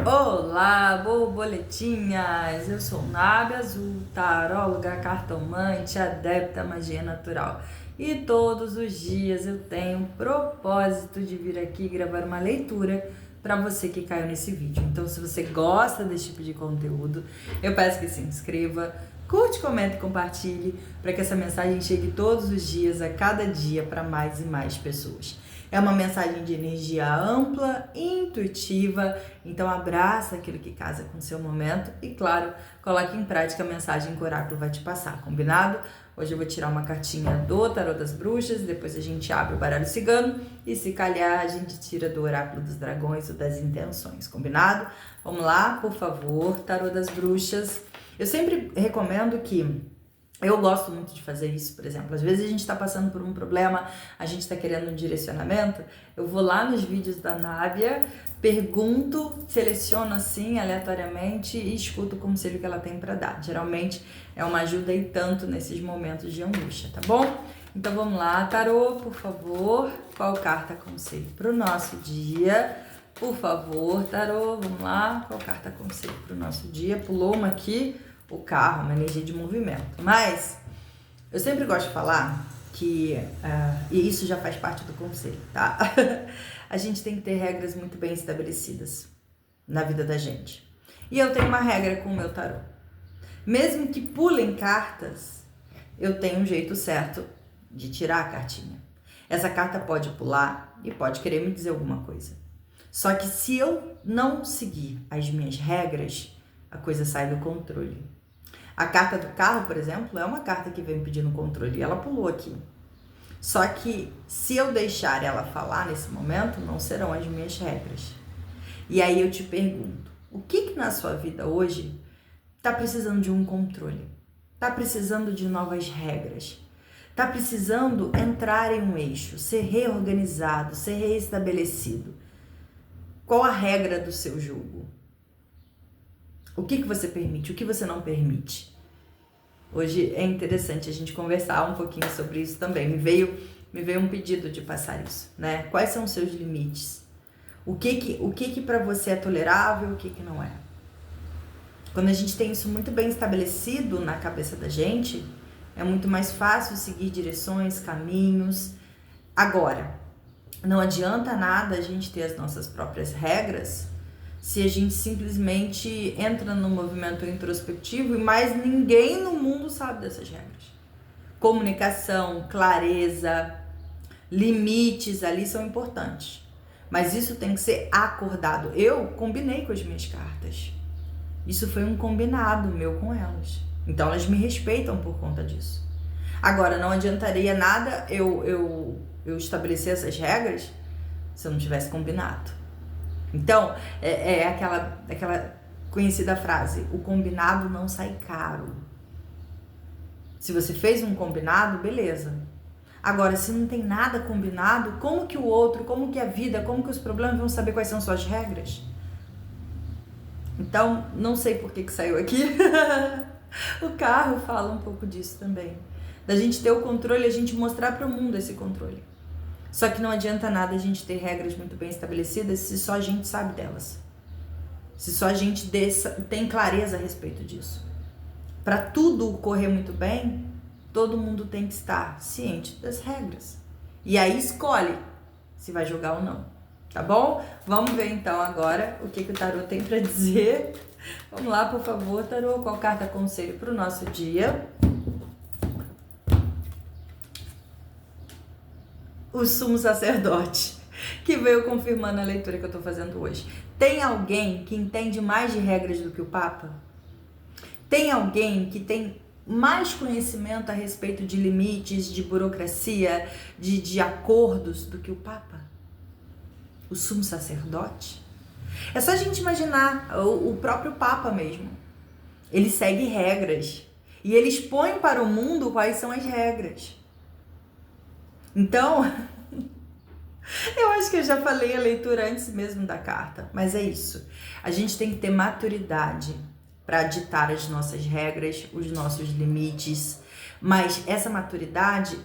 Olá, borboletinhas! Eu sou Nábia Azul, taróloga, cartomante, adepta à magia natural. E todos os dias eu tenho o propósito de vir aqui gravar uma leitura para você que caiu nesse vídeo. Então, se você gosta desse tipo de conteúdo, eu peço que se inscreva, curte, comente e compartilhe para que essa mensagem chegue todos os dias, a cada dia, para mais e mais pessoas. É uma mensagem de energia ampla, intuitiva, então abraça aquilo que casa com o seu momento e, claro, coloque em prática a mensagem que o oráculo vai te passar, combinado? Hoje eu vou tirar uma cartinha do Tarô das Bruxas, depois a gente abre o baralho cigano e, se calhar, a gente tira do oráculo dos dragões ou das intenções, combinado? Vamos lá, por favor, Tarô das Bruxas. Eu sempre recomendo que... Eu gosto muito de fazer isso, por exemplo. Às vezes a gente está passando por um problema, a gente está querendo um direcionamento. Eu vou lá nos vídeos da Nábia, pergunto, seleciono assim aleatoriamente e escuto o conselho que ela tem para dar. Geralmente é uma ajuda e tanto nesses momentos de angústia, tá bom? Então vamos lá, tarô, por favor. Qual carta conselho para o nosso dia? Por favor, tarô, vamos lá. Qual carta conselho para o nosso dia? Pulou uma aqui. O carro, uma energia de movimento. Mas eu sempre gosto de falar que, e isso já faz parte do conselho, tá? A gente tem que ter regras muito bem estabelecidas na vida da gente. E eu tenho uma regra com o meu tarô. Mesmo que pulem cartas, eu tenho um jeito certo de tirar a cartinha. Essa carta pode pular e pode querer me dizer alguma coisa. Só que se eu não seguir as minhas regras, a coisa sai do controle. A carta do carro, por exemplo, é uma carta que vem pedindo controle e ela pulou aqui. Só que se eu deixar ela falar nesse momento, não serão as minhas regras. E aí eu te pergunto, o que na sua vida hoje está precisando de um controle? Está precisando de novas regras? Está precisando entrar em um eixo, ser reorganizado, ser reestabelecido? Qual a regra do seu jogo? O que você permite, o que você não permite? Hoje é interessante a gente conversar um pouquinho sobre isso também. Me veio um pedido de passar isso, né? Quais são os seus limites? O que para você é tolerável, o que não é? Quando a gente tem isso muito bem estabelecido na cabeça da gente, é muito mais fácil seguir direções, caminhos. Agora, não adianta nada a gente ter as nossas próprias regras se a gente simplesmente entra no movimento introspectivo e mais ninguém no mundo sabe dessas regras. Comunicação, clareza, limites ali são importantes. Mas isso tem que ser acordado. Eu combinei com as minhas cartas. Isso foi um combinado meu com elas. Então elas me respeitam por conta disso. Agora, não adiantaria nada eu estabelecer essas regras se eu não tivesse combinado. Então, é aquela conhecida frase, o combinado não sai caro. Se você fez um combinado, beleza. Agora, se não tem nada combinado, como que o outro, como que a vida, como que os problemas vão saber quais são suas regras? Então, não sei por que saiu aqui. O carro fala um pouco disso também. Da gente ter o controle, a gente mostrar para o mundo esse controle. Só que não adianta nada a gente ter regras muito bem estabelecidas se só a gente sabe delas. Se só a gente tem clareza a respeito disso. Para tudo correr muito bem, todo mundo tem que estar ciente das regras. E aí escolhe se vai jogar ou não. Tá bom? Vamos ver então agora o que o tarô tem para dizer. Vamos lá, por favor, tarô. Qual carta conselho para o nosso dia? O sumo sacerdote, que veio confirmando a leitura que eu estou fazendo hoje. Tem alguém que entende mais de regras do que o Papa? Tem alguém que tem mais conhecimento a respeito de limites, de burocracia, de acordos do que o Papa? O sumo sacerdote? É só a gente imaginar o próprio Papa mesmo. Ele segue regras e ele expõe para o mundo quais são as regras. Então, eu acho que eu já falei a leitura antes mesmo da carta, mas é isso. A gente tem que ter maturidade para ditar as nossas regras, os nossos limites, mas essa maturidade,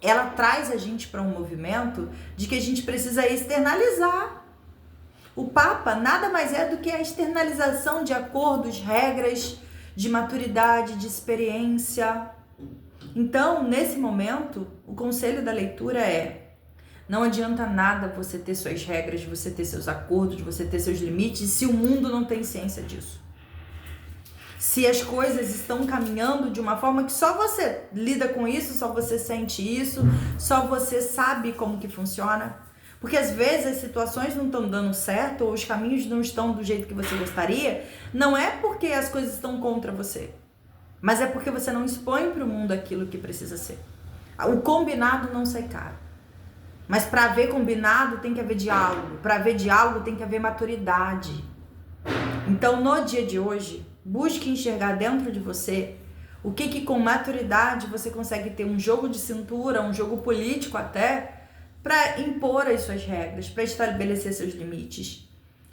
ela traz a gente para um movimento de que a gente precisa externalizar. O Papa nada mais é do que a externalização de acordos, regras, de maturidade, de experiência. Então, nesse momento, o conselho da leitura é: não adianta nada você ter suas regras, você ter seus acordos, você ter seus limites, se o mundo não tem ciência disso. Se as coisas estão caminhando de uma forma que só você lida com isso, só você sente isso, só você sabe como que funciona. Porque às vezes as situações não estão dando certo ou os caminhos não estão do jeito que você gostaria, não é porque as coisas estão contra você, mas é porque você não expõe para o mundo aquilo que precisa ser. O combinado não sai caro. Mas para haver combinado tem que haver diálogo. Para haver diálogo tem que haver maturidade. Então, no dia de hoje, busque enxergar dentro de você o que com maturidade você consegue ter um jogo de cintura, um jogo político até, para impor as suas regras, para estabelecer seus limites.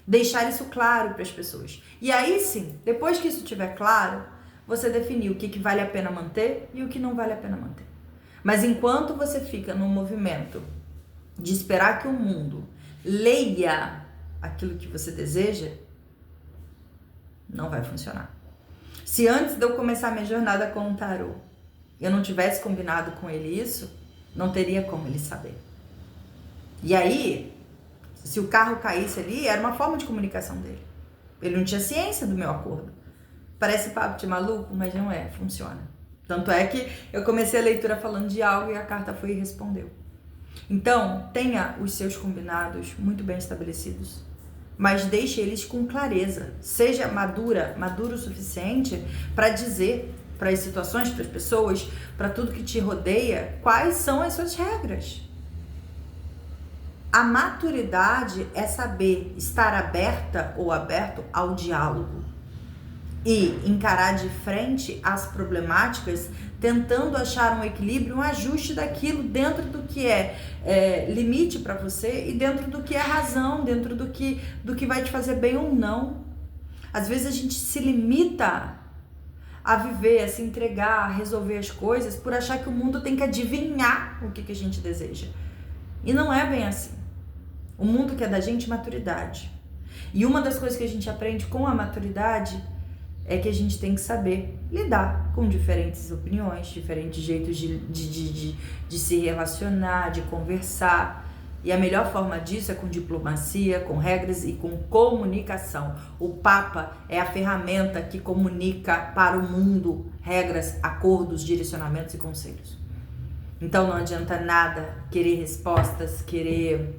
Deixar isso claro para as pessoas. E aí sim, depois que isso estiver claro, você definir o que vale a pena manter e o que não vale a pena manter. Mas enquanto você fica no movimento de esperar que o mundo leia aquilo que você deseja, não vai funcionar. Se antes de eu começar minha jornada com o tarô, eu não tivesse combinado com ele isso, não teria como ele saber. E aí, se o carro caísse ali, era uma forma de comunicação dele. Ele não tinha ciência do meu acordo. Parece papo de maluco, mas não é, funciona. Tanto é que eu comecei a leitura falando de algo e a carta foi e respondeu. Então, tenha os seus combinados muito bem estabelecidos, mas deixe eles com clareza. Seja maduro o suficiente para dizer para as situações, para as pessoas, para tudo que te rodeia, quais são as suas regras. A maturidade é saber estar aberta ou aberto ao diálogo e encarar de frente as problemáticas, tentando achar um equilíbrio, um ajuste daquilo dentro do que é limite para você e dentro do que é razão, dentro do que vai te fazer bem ou não. Às vezes a gente se limita a viver, a se entregar, a resolver as coisas por achar que o mundo tem que adivinhar o que a gente deseja. E não é bem assim. O mundo quer da gente maturidade. E uma das coisas que a gente aprende com a maturidade é que a gente tem que saber lidar com diferentes opiniões, diferentes jeitos de se relacionar, de conversar. E a melhor forma disso é com diplomacia, com regras e com comunicação. O Papa é a ferramenta que comunica para o mundo regras, acordos, direcionamentos e conselhos. Então não adianta nada querer respostas, querer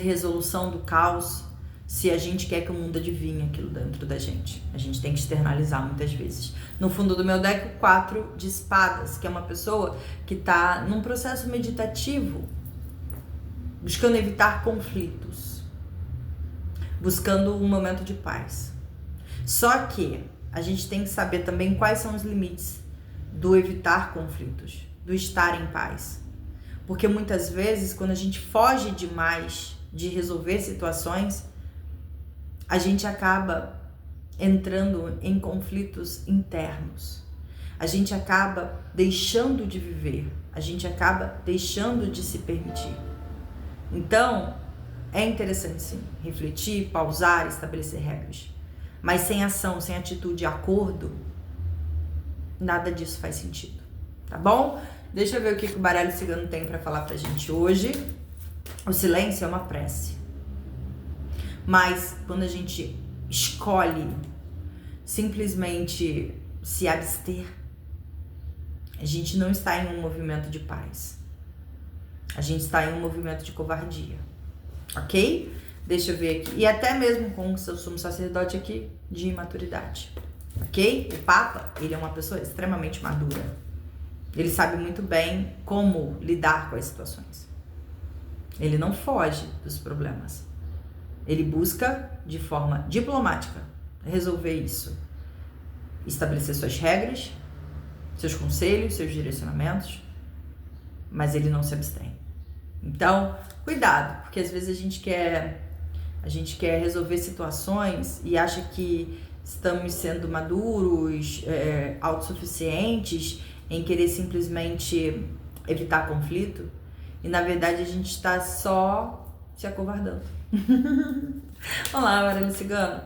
resolução do caos, se a gente quer que o mundo adivinhe aquilo dentro da gente. A gente tem que externalizar muitas vezes. No fundo do meu deck, o 4 de espadas, que é uma pessoa que está num processo meditativo, buscando evitar conflitos, buscando um momento de paz. Só que a gente tem que saber também quais são os limites do evitar conflitos, do estar em paz. Porque muitas vezes, quando a gente foge demais de resolver situações, a gente acaba entrando em conflitos internos. A gente acaba deixando de viver. A gente acaba deixando de se permitir. Então, é interessante sim, refletir, pausar, estabelecer regras. Mas sem ação, sem atitude, acordo, nada disso faz sentido. Tá bom? Deixa eu ver o que o baralho cigano tem para falar pra gente hoje. O silêncio é uma prece. Mas quando a gente escolhe simplesmente se abster, a gente não está em um movimento de paz. A gente está em um movimento de covardia. Ok? Deixa eu ver aqui. E até mesmo com o seu sumo sacerdote aqui, de imaturidade. Ok? O Papa, ele é uma pessoa extremamente madura. Ele sabe muito bem como lidar com as situações. Ele não foge dos problemas. Ele busca, de forma diplomática, resolver isso. Estabelecer suas regras, seus conselhos, seus direcionamentos, mas ele não se abstém. Então, cuidado, porque às vezes a gente quer resolver situações e acha que estamos sendo maduros, autossuficientes, em querer simplesmente evitar conflito, e na verdade a gente está só se acovardando. Olá, baralho cigano.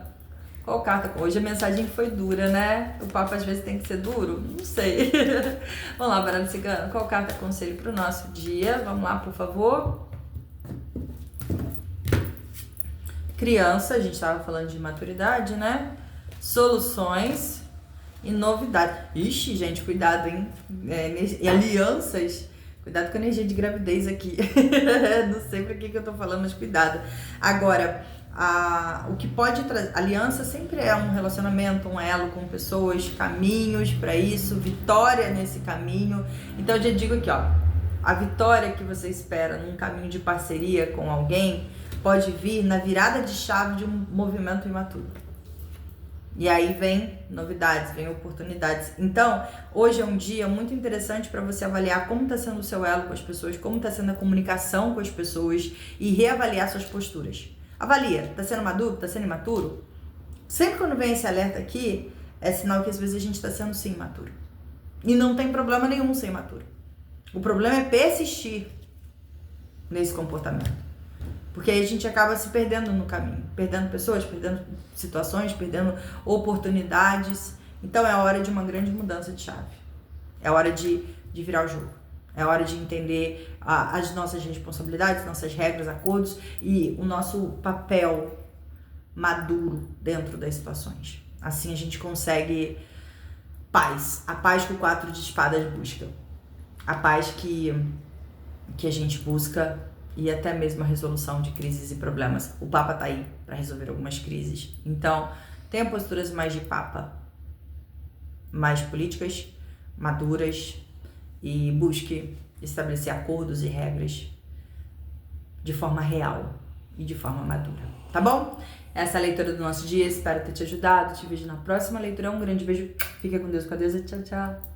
Qual carta? Hoje a mensagem foi dura, né? O papo às vezes tem que ser duro? Não sei. Olá, baralho cigano. Qual carta conselho para o nosso dia? Vamos lá, por favor. Criança, a gente estava falando de maturidade, né? Soluções e novidades. Ixi, gente, cuidado, hein? E alianças. Cuidado com a energia de gravidez aqui. Não sei pra que eu tô falando, mas cuidado. Agora, o que pode trazer... Aliança sempre é um relacionamento, um elo com pessoas, caminhos para isso, vitória nesse caminho. Então, eu já digo aqui, ó. A vitória que você espera num caminho de parceria com alguém pode vir na virada de chave de um movimento imaturo. E aí vem novidades, vem oportunidades. Então, hoje é um dia muito interessante para você avaliar como está sendo o seu elo com as pessoas, como está sendo a comunicação com as pessoas e reavaliar suas posturas. Avalia, está sendo maduro, está sendo imaturo? Sempre quando vem esse alerta aqui, é sinal que às vezes a gente está sendo sim imaturo. E não tem problema nenhum ser imaturo. O problema é persistir nesse comportamento. Porque aí a gente acaba se perdendo no caminho, perdendo pessoas, perdendo situações, perdendo oportunidades. Então é a hora de uma grande mudança de chave. É a hora de virar o jogo. É a hora de entender as nossas responsabilidades, nossas regras, acordos e o nosso papel maduro dentro das situações. Assim a gente consegue paz. A paz que o 4 de espadas busca. A paz que a gente busca e até mesmo a resolução de crises e problemas. O Papa tá aí para resolver algumas crises. Então, tenha posturas mais de Papa, mais políticas, maduras e busque estabelecer acordos e regras de forma real e de forma madura. Tá bom? Essa é a leitura do nosso dia. Espero ter te ajudado. Te vejo na próxima leitura. Um grande beijo. Fica com Deus, com a deusa. Tchau, tchau.